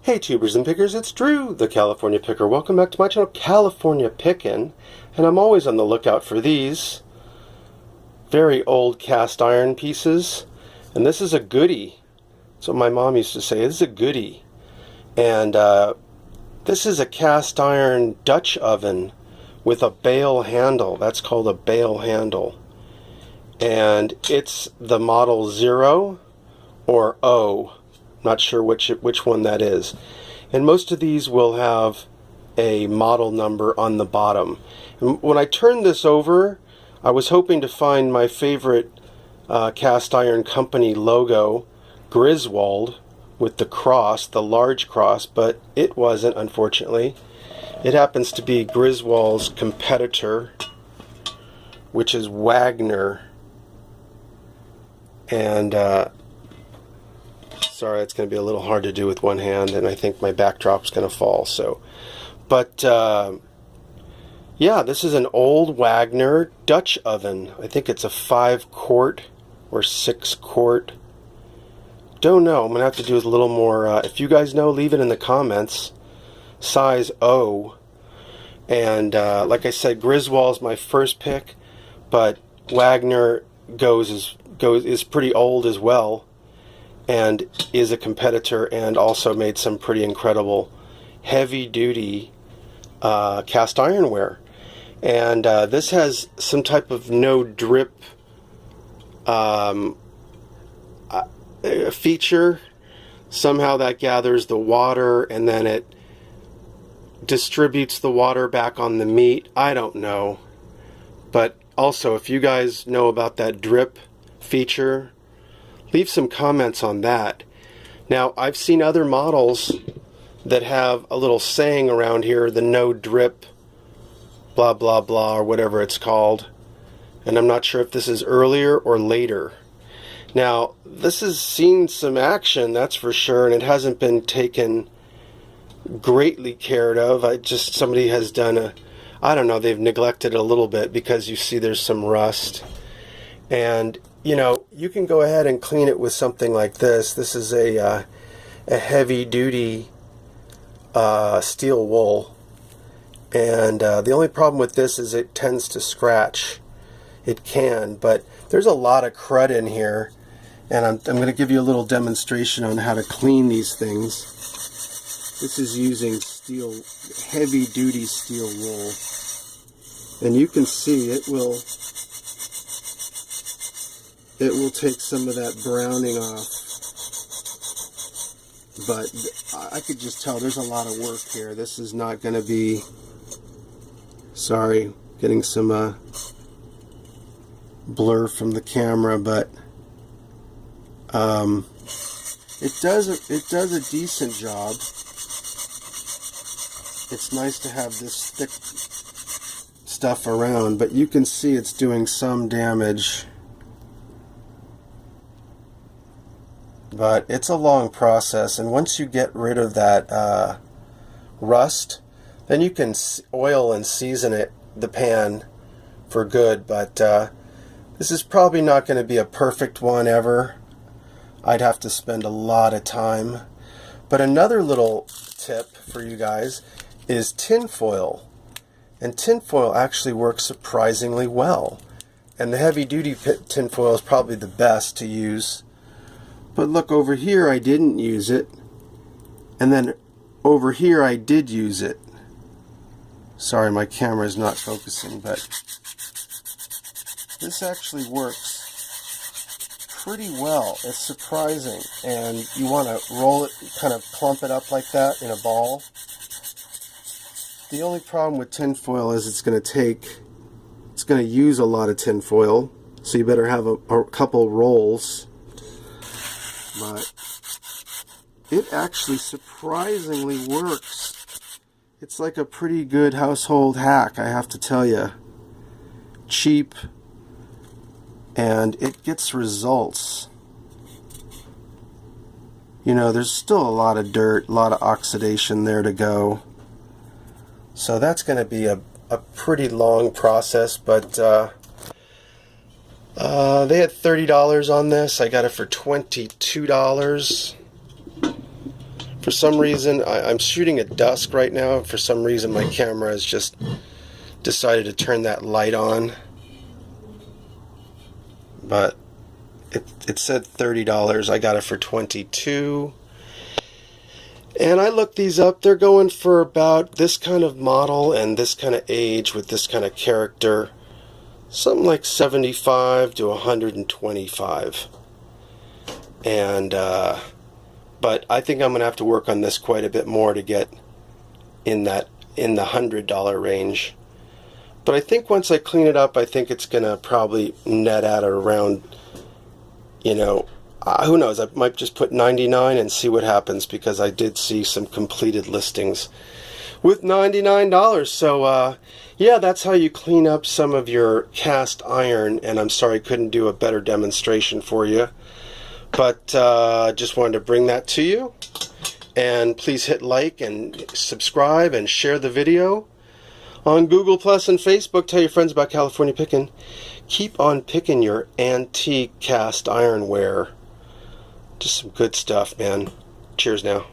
Hey tubers and pickers, it's Drew, the California Picker. Welcome back to my channel, California Pickin', and I'm always on the lookout for these very old cast iron pieces, and this is a goodie. That's what my mom used to say, this is a goodie. And this is a cast iron Dutch oven with a bale handle. That's called a bale handle. And it's the model 0 or O. Not sure which one that is. And most of these will have a model number on the bottom. And when I turned this over, I was hoping to find my favorite cast iron company logo, Griswold, with the cross, the large cross, but it wasn't, unfortunately. It happens to be Griswold's competitor, which is Wagner. And sorry, it's going to be a little hard to do with one hand, and I think my backdrop's going to fall. But yeah, this is an old Wagner Dutch oven. I think it's a 5-quart or 6-quart. Don't know. I'm going to have to do a little more. If you guys know, leave it in the comments. Size O. And like I said, Griswold's my first pick, but Wagner is pretty old as well, and is a competitor, and also made some pretty incredible heavy-duty cast ironware. And this has some type of no drip feature. Somehow that gathers the water and then it distributes the water back on the meat. I don't know. But also, if you guys know about that drip feature, leave some comments on that. Now, I've seen other models that have a little saying around here, the no drip blah blah blah, or whatever it's called. And I'm not sure if this is earlier or later. Now, this has seen some action, that's for sure, and it hasn't been taken greatly cared of. Somebody has done I don't know, they've neglected it a little bit, because you see there's some rust. And you know, you can go ahead and clean it with something like this. This is a heavy-duty steel wool, and the only problem with this is it tends to scratch. It can, but there's a lot of crud in here, and I'm going to give you a little demonstration on how to clean these things. This is using heavy-duty steel wool, and you can see it will take some of that browning off, but I could just tell there's a lot of work here. This is not going to be, sorry, getting some blur from the camera, but it does a decent job. It's nice to have this thick stuff around, but you can see it's doing some damage. But it's a long process, and once you get rid of that rust, then you can oil and season the pan for good. But this is probably not going to be a perfect one ever. I'd have to spend a lot of time. But another little tip for you guys is tinfoil. And tinfoil actually works surprisingly well. And the heavy-duty tinfoil is probably the best to use. But look, over here I didn't use it, and then over here I did use it. Sorry, my camera is not focusing, but this actually works pretty well. It's surprising, and you want to roll it, kind of clump it up like that in a ball. The only problem with tinfoil is it's going to use a lot of tinfoil, so you better have a couple rolls. But it actually surprisingly works. It's like a pretty good household hack, I have to tell you. Cheap, and it gets results. You know, there's still a lot of dirt, a lot of oxidation there to go. So that's going to be a pretty long process, but they had $30 on this. I got it for $22 For some reason, I'm shooting at dusk right now. For some reason, my camera has just decided to turn that light on. But it said $30. I got it for $22. And I looked these up. They're going for about this kind of model and this kind of age with this kind of character, something like $75 to $125. And but I think I'm gonna have to work on this quite a bit more to get in the $100 range. But I think once I clean it up, I think it's gonna probably net out at around, you know, who knows, I might just put 99 and see what happens, because I did see some completed listings with $99. So yeah, that's how you clean up some of your cast iron, and I'm sorry I couldn't do a better demonstration for you, but just wanted to bring that to you. And please hit like and subscribe and share the video on Google Plus and Facebook. Tell your friends about California Pickin'. Keep on picking your antique cast ironware. Just some good stuff, man. Cheers now.